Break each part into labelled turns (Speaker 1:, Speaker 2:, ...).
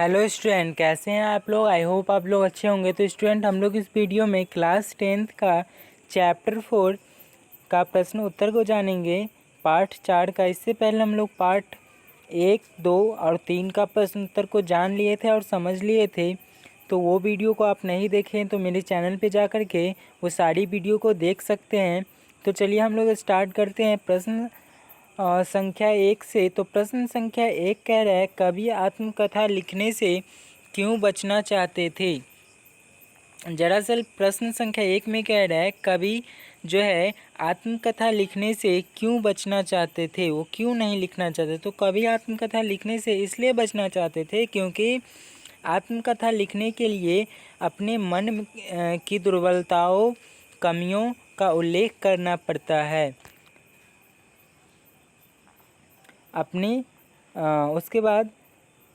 Speaker 1: Hello student, कैसे हैं आप लोग। आई होप आप लोग अच्छे होंगे। तो स्टूडेंट, हम लोग इस वीडियो में क्लास 10th का चैप्टर 4 का प्रश्न उत्तर को जानेंगे, पार्ट 4 का। इससे पहले हम लोग पार्ट 1, 2 और 3 का प्रश्न उत्तर को जान लिए थे और समझ लिए थे। तो वो वीडियो को आप नहीं देखें तो मेरे चैनल पे जा कर के वो सारी वीडियो को देख सकते हैं। तो चलिए हम लोग स्टार्ट करते हैं प्रश्न संख्या 1 से। तो प्रश्न संख्या 1 कह रहा है, कवि आत्मकथा लिखने से क्यों बचना चाहते थे। दरअसल प्रश्न संख्या 1 में कह रहा है, कवि जो है आत्मकथा लिखने से क्यों बचना चाहते थे, वो क्यों नहीं लिखना चाहते। तो कवि आत्मकथा लिखने से इसलिए बचना चाहते थे क्योंकि आत्मकथा लिखने के लिए अपने मन की दुर्बलताओं, कमियों का उल्लेख करना पड़ता है। उसके बाद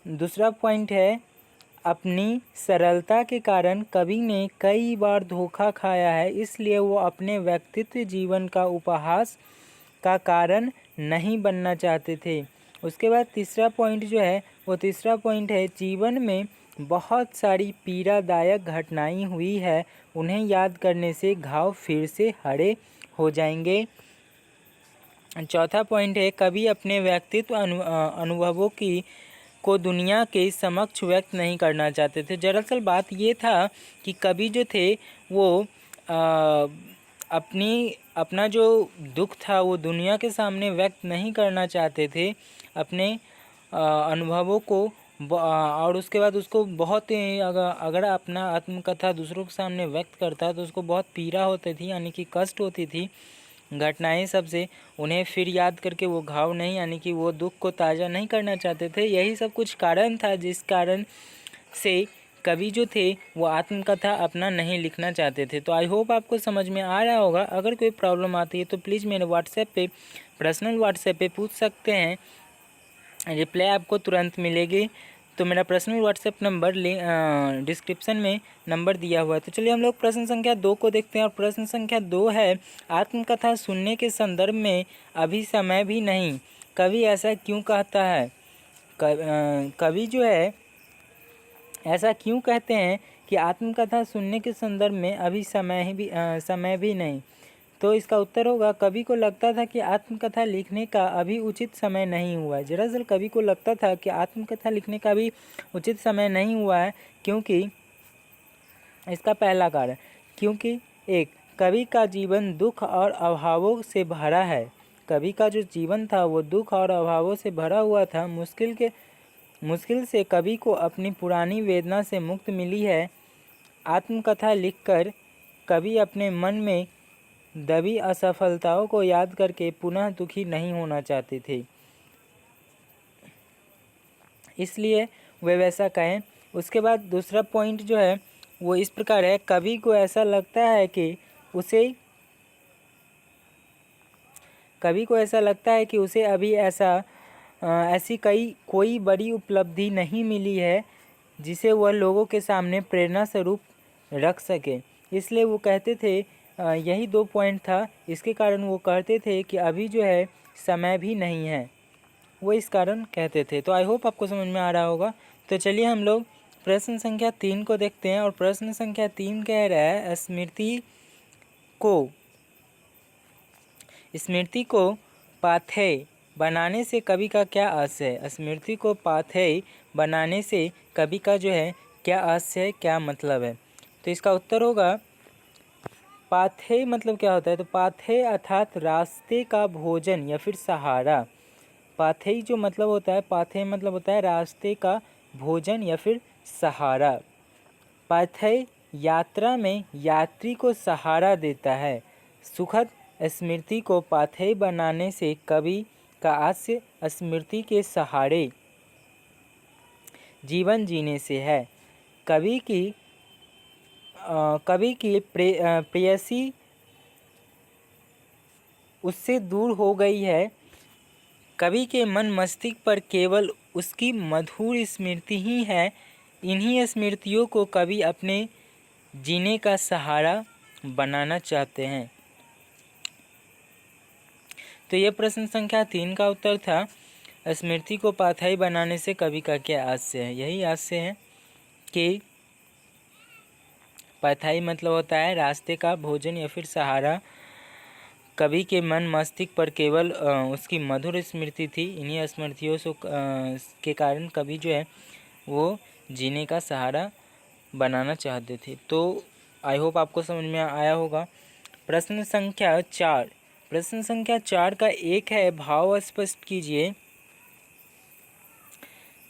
Speaker 1: दूसरा पॉइंट है, अपनी सरलता के कारण कवि ने कई बार धोखा खाया है, इसलिए वो अपने व्यक्तित्व जीवन का उपहास का कारण नहीं बनना चाहते थे। उसके बाद तीसरा पॉइंट जो है वो तीसरा पॉइंट है, जीवन में बहुत सारी पीड़ादायक घटनाएं हुई है, उन्हें याद करने से घाव फिर से हरे हो जाएंगे। चौथा पॉइंट है, कवि अपने व्यक्तित्व अनुभवों को दुनिया के समक्ष व्यक्त नहीं करना चाहते थे। दरअसल बात ये था कि कवि जो थे वो अपना जो दुख था वो दुनिया के सामने व्यक्त नहीं करना चाहते थे, अपने अनुभवों को। और उसके बाद उसको बहुत अगर अपना आत्मकथा दूसरों के सामने व्यक्त करता तो उसको बहुत पीड़ा होती थी, यानी कि कष्ट होती थी। घटनाएं सबसे उन्हें फिर याद करके वो घाव नहीं, यानी कि वो दुख को ताज़ा नहीं करना चाहते थे। यही सब कुछ कारण था जिस कारण से कवि जो थे वो आत्मकथा अपना नहीं लिखना चाहते थे। तो आई होप आपको समझ में आ रहा होगा। अगर कोई प्रॉब्लम आती है तो प्लीज़ मेरे व्हाट्सएप पे, पर्सनल व्हाट्सएप पे पूछ सकते हैं, रिप्लाई आपको तुरंत मिलेगी। तो मेरा पर्सनल व्हाट्सएप नंबर डिस्क्रिप्शन में नंबर दिया हुआ है। तो चलिए हम लोग प्रश्न संख्या 2 को देखते हैं। और प्रश्न संख्या 2 है, आत्मकथा सुनने के संदर्भ में अभी समय भी नहीं, कवि ऐसा क्यों कहता है। कवि जो है ऐसा क्यों कहते हैं कि आत्मकथा सुनने के संदर्भ में अभी समय भी नहीं। तो इसका उत्तर होगा, कवि को लगता था कि आत्मकथा लिखने का अभी उचित समय नहीं हुआ है। दरअसल कवि को लगता था कि आत्मकथा लिखने का भी उचित समय नहीं हुआ है, क्योंकि इसका पहला कारण, क्योंकि एक, कवि का जीवन दुख और अभावों से भरा है। कवि का जो जीवन था वो दुख और अभावों से भरा हुआ था। मुश्किल से कवि को अपनी पुरानी वेदना से मुक्ति मिली है। आत्मकथा लिखकर कवि अपने मन में दबी असफलताओं को याद करके पुनः दुखी नहीं होना चाहते थे, इसलिए वे वैसा कहें। उसके बाद दूसरा पॉइंट जो है वो इस प्रकार है, कवि को ऐसा लगता है कि उसे अभी ऐसी कोई बड़ी उपलब्धि नहीं मिली है जिसे वह लोगों के सामने प्रेरणा स्वरूप रख सके। इसलिए वो कहते थे, यही 2 पॉइंट था, इसके कारण वो कहते थे कि अभी जो है समय भी नहीं है, वो इस कारण कहते थे। तो आई होप आपको समझ में आ रहा होगा। तो चलिए हम लोग प्रश्न संख्या 3 को देखते हैं। और प्रश्न संख्या 3 कह रहा है, स्मृति को पाथेय बनाने से कवि का क्या आशय है। स्मृति को पाथेय बनाने से कवि का जो है क्या आशय है, क्या मतलब है। तो इसका उत्तर होगा, पाथेय मतलब क्या होता है। तो पाथेय अर्थात रास्ते का भोजन या फिर सहारा। पाथेय जो मतलब होता है, पाथेय मतलब होता है रास्ते का भोजन या फिर सहारा। पाथेय यात्रा में यात्री को सहारा देता है। सुखद स्मृति को पाथेय बनाने से कवि का आशय स्मृति के सहारे जीवन जीने से है। कवि की प्रेयसी उससे दूर हो गई है। कवि के मन मस्तिष्क पर केवल उसकी मधुर स्मृति ही है। इन्हीं स्मृतियों को कवि अपने जीने का सहारा बनाना चाहते हैं। तो ये प्रश्न संख्या 3 का उत्तर था। स्मृति को पाथाई बनाने से कवि का क्या आशय है? यही आशय है कि पाथाई मतलब होता है रास्ते का भोजन या फिर सहारा। कवि के मन मस्तिष्क पर केवल उसकी मधुर स्मृति थी। इन्हीं स्मृतियों से के कारण कवि जो है वो जीने का सहारा बनाना चाहते थे। तो आई होप आपको समझ में आया होगा। प्रश्न संख्या 4, प्रश्न संख्या 4 का एक है भाव स्पष्ट कीजिए।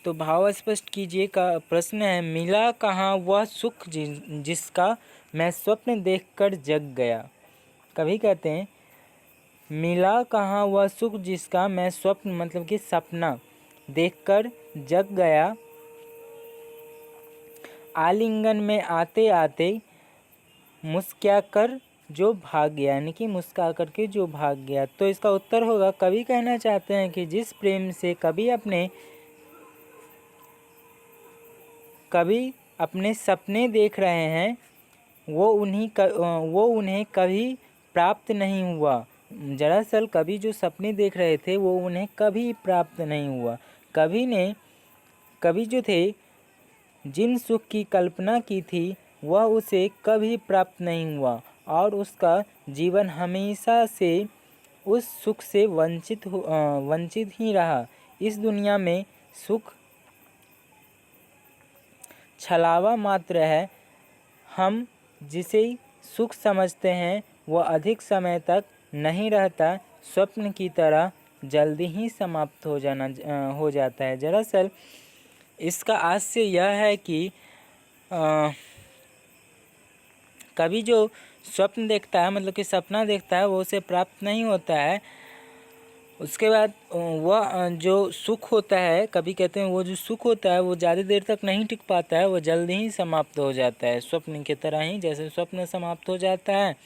Speaker 1: तो भाव स्पष्ट कीजिए का प्रश्न है, मिला कहाँ वह सुख जिसका मैं स्वप्न देखकर जग गया। कभी कहते हैं मिला कहाँ वह सुख जिसका मैं स्वप्न मतलब कि सपना देखकर जग गया। आलिंगन में आते आते मुस्कुरा कर जो भाग गया, यानी कि मुस्कुरा करके जो भाग गया। तो इसका उत्तर होगा, कवि कहना चाहते हैं कि जिस प्रेम से कवि अपने सपने देख रहे हैं वो उन्हें कभी प्राप्त नहीं हुआ। दरअसल कवि जो सपने देख रहे थे वो उन्हें कभी प्राप्त नहीं हुआ। कवि जो थे जिन सुख की कल्पना की थी वह उसे कभी प्राप्त नहीं हुआ और उसका जीवन हमेशा से उस सुख से वंचित ही रहा। इस दुनिया में सुख छलावा मात्र है। हम जिसे सुख समझते हैं वह अधिक समय तक नहीं रहता, स्वप्न की तरह जल्दी ही समाप्त हो जाता है। दरअसल इसका आशय यह है कि कभी जो स्वप्न देखता है मतलब कि सपना देखता है वो उसे प्राप्त नहीं होता है। उसके बाद वह जो सुख होता है, कभी कहते हैं वो जो सुख होता है वो ज़्यादा देर तक नहीं टिक पाता है, वो जल्दी ही समाप्त हो जाता है। स्वप्न की तरह ही जैसे स्वप्न समाप्त हो जाता है,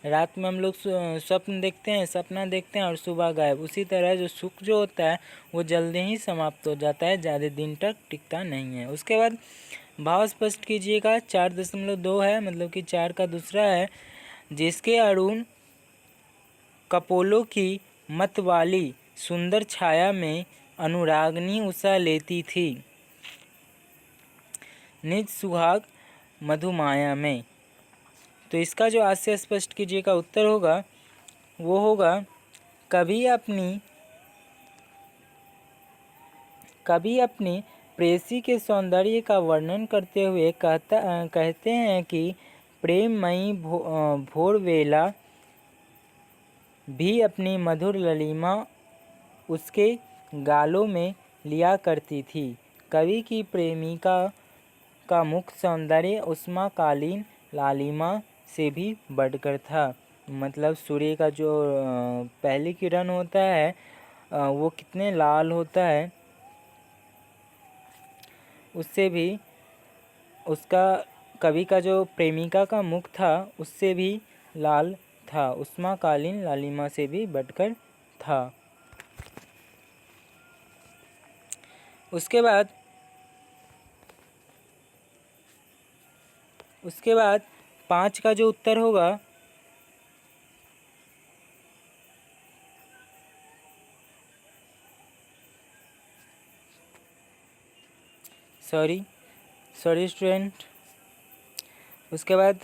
Speaker 1: रात में हम लोग स्वप्न देखते हैं, सपना देखते हैं और सुबह गायब, उसी तरह जो सुख जो होता है वो जल्दी ही समाप्त हो जाता है, ज़्यादा दिन तक टिकता नहीं है। उसके बाद भाव स्पष्ट कीजिएगा 4.2 है, मतलब कि 4 का दूसरा है, जिसके अरुण कपोलों की मतवाली सुंदर छाया में अनुरागनी उषा लेती थी निज सुहाग मधुमाया में। तो इसका जो आशय स्पष्ट कीजिएगा उत्तर होगा वो होगा, कभी अपनी प्रेयसी के सौंदर्य का वर्णन करते हुए कहते हैं कि प्रेममयी भोर वेला भी अपनी मधुर ललिमा उसके गालों में लिया करती थी। कवि की प्रेमिका का मुख सौंदर्य उष्माकालीन लालिमा से भी बढ़कर था। मतलब सूर्य का जो पहली किरण होता है वो कितने लाल होता है, उससे भी उसका कवि का जो प्रेमिका का मुख था उससे भी लाल था, उष्माकालीन लालिमा से भी बढ़कर था। उसके बाद 5 का जो उत्तर होगा सॉरी स्टूडेंट, उसके बाद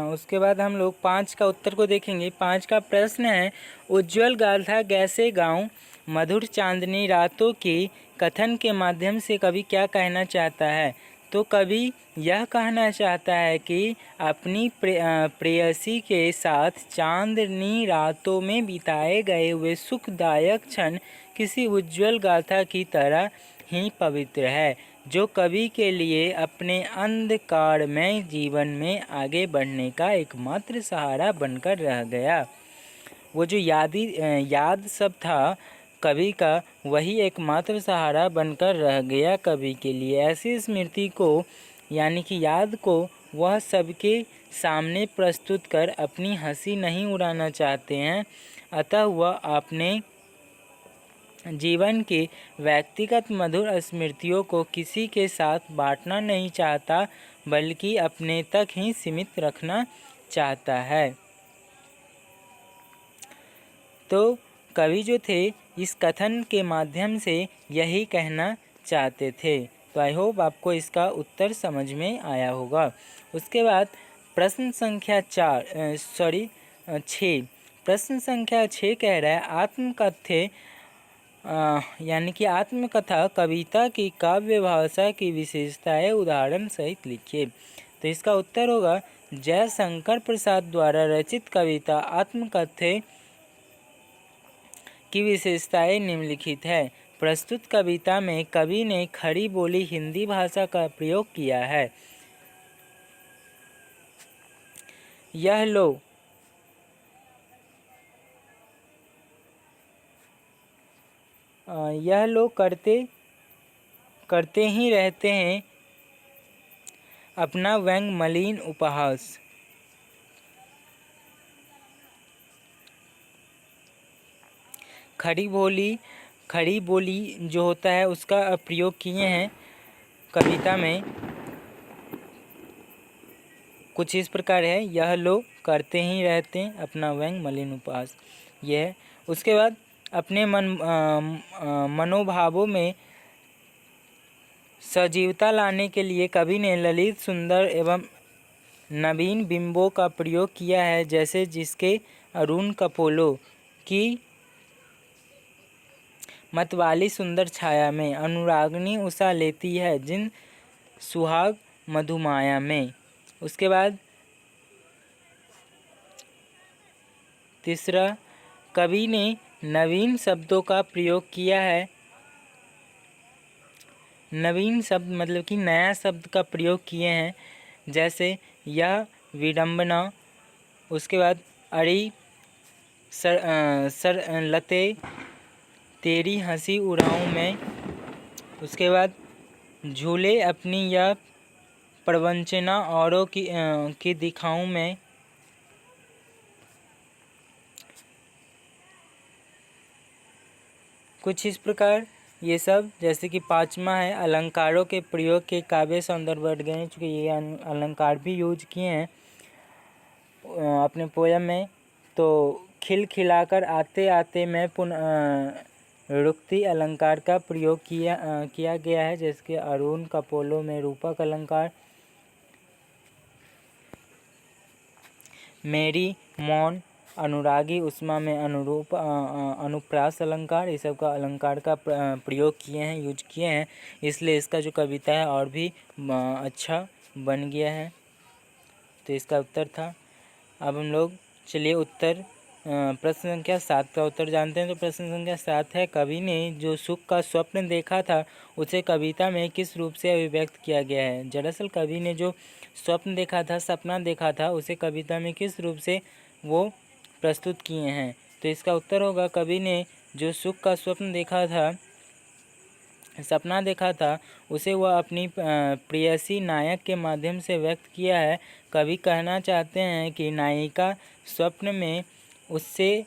Speaker 1: उसके बाद हम लोग 5 का उत्तर को देखेंगे। 5 का प्रश्न है, उज्ज्वल गाथा कैसे गाऊं, मधुर चांदनी रातों के कथन के माध्यम से कवि क्या कहना चाहता है। तो कवि यह कहना चाहता है कि अपनी प्रेयसी के साथ चांदनी रातों में बिताए गए हुए सुखदायक क्षण किसी उज्ज्वल गाथा की तरह ही पवित्र है, जो कवि के लिए अपने अंधकारमय जीवन में आगे बढ़ने का एकमात्र सहारा बनकर रह गया। वो जो याद सब था कवि का, वही एकमात्र सहारा बनकर रह गया कवि के लिए। ऐसी स्मृति को यानी कि याद को वह सबके सामने प्रस्तुत कर अपनी हंसी नहीं उड़ाना चाहते हैं, अतः वह अपने जीवन के व्यक्तिगत मधुर स्मृतियों को किसी के साथ बांटना नहीं चाहता। बल्कि अपने तक ही सीमित रखना चाहता है। तो कवि जो थे इस कथन के माध्यम से यही कहना चाहते थे। तो आई होप आपको इसका उत्तर समझ में आया होगा। उसके बाद प्रश्न संख्या 6। प्रश्न संख्या 6 कह रहा है आत्मकथ्य यानी कि आत्मकथा कविता की काव्य भाषा की विशेषताएं उदाहरण सहित लिखिए। तो इसका उत्तर होगा जयशंकर प्रसाद द्वारा रचित कविता आत्मकथ्य की विशेषताएं निम्नलिखित है। प्रस्तुत कविता में कवि ने खड़ी बोली हिंदी भाषा का प्रयोग किया है। यह लोग करते ही रहते हैं अपना व्यंग मलिन उपहास। खड़ी बोली जो होता है उसका प्रयोग किए हैं कविता में। कुछ इस प्रकार है, यह लोग करते ही रहते हैं अपना व्यंग मलिन उपहास, यह है। उसके बाद अपने मनोभावों में सजीवता लाने के लिए कवि ने ललित सुंदर एवं नवीन बिंबों का प्रयोग किया है, जैसे जिसके अरुण कपोलों की मतवाली सुंदर छाया में अनुरागनी उषा लेती है जिन सुहाग मधुमाया में। उसके बाद तीसरा, कवि ने नवीन शब्दों का प्रयोग किया है। नवीन शब्द मतलब कि नया शब्द का प्रयोग किए हैं, जैसे यह विडंबना। उसके बाद अड़ी सर लते तेरी हंसी उड़ाऊं मैं। उसके बाद झूले अपनी यह प्रवंचना औरों की दिखाऊं मैं। कुछ इस प्रकार ये सब। जैसे कि पाँचवा है अलंकारों के प्रयोग के काव्य सौंदर्य बढ़ गए, चूँकि ये अलंकार भी यूज किए हैं अपने पोयम में। तो खिलखिलाकर आते आते मैं रुक्ति अलंकार का प्रयोग किया गया है, जैसे कि अरुण कपोलों में रूपक अलंकार, मेरी मौन अनुरागी उष्मा में अनुप्रास अलंकार, ये सब का अलंकार का प्रयोग किए हैं, यूज किए हैं। इसलिए इसका जो कविता है और भी अच्छा बन गया है। तो इसका उत्तर था। अब हम लोग चलिए उत्तर प्रश्न संख्या 7 का उत्तर जानते हैं। तो प्रश्न संख्या 7 है कवि ने जो सुख का स्वप्न देखा था उसे कविता में किस रूप से अभिव्यक्त किया गया है। दरअसल कवि ने जो स्वप्न देखा था, सपना देखा था, उसे कविता में किस रूप से वो प्रस्तुत किए हैं। तो इसका उत्तर होगा कवि ने जो सुख का स्वप्न देखा था, सपना देखा था, उसे वह अपनी प्रेयसी नायक के माध्यम से व्यक्त किया है। कवि कहना चाहते हैं कि नायिका स्वप्न में उसके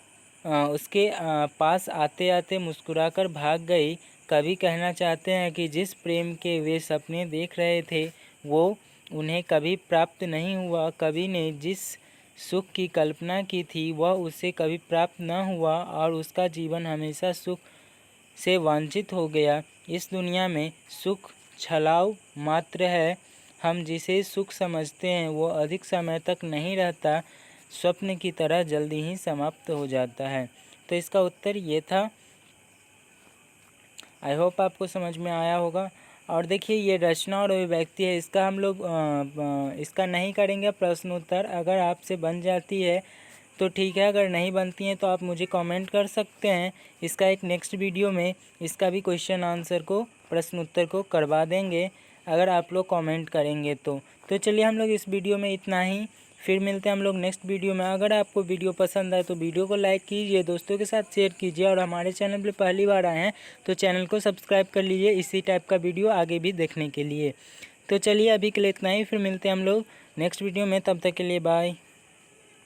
Speaker 1: पास आते आते मुस्कुराकर भाग गई। कवि कहना चाहते हैं कि जिस प्रेम के वे सपने देख रहे थे वो उन्हें कभी प्राप्त नहीं हुआ। कवि ने जिस सुख की कल्पना की थी वह उसे कभी प्राप्त न हुआ और उसका जीवन हमेशा सुख से वांछित हो गया। इस दुनिया में सुख छलाव मात्र है। हम जिसे सुख समझते हैं वो अधिक समय तक नहीं रहता, स्वप्न की तरह जल्दी ही समाप्त हो जाता है। तो इसका उत्तर ये था। आई होप आपको समझ में आया होगा। और देखिए ये रचना और अभिव्यक्ति है, इसका हम लोग इसका नहीं करेंगे प्रश्न उत्तर। अगर आपसे बन जाती है तो ठीक है, अगर नहीं बनती हैं तो आप मुझे कमेंट कर सकते हैं। इसका एक नेक्स्ट वीडियो में इसका भी क्वेश्चन आंसर को प्रश्न उत्तर को करवा देंगे अगर आप लोग कमेंट करेंगे तो चलिए हम लोग इस वीडियो में इतना ही। फिर मिलते हैं हम लोग नेक्स्ट वीडियो में। अगर आपको वीडियो पसंद आए तो वीडियो को लाइक कीजिए, दोस्तों के साथ शेयर कीजिए और हमारे चैनल पर पहली बार आए हैं तो चैनल को सब्सक्राइब कर लीजिए इसी टाइप का वीडियो आगे भी देखने के लिए। तो चलिए अभी के लिए इतना ही, फिर मिलते हैं हम लोग नेक्स्ट वीडियो में। तब तक के लिए बाय।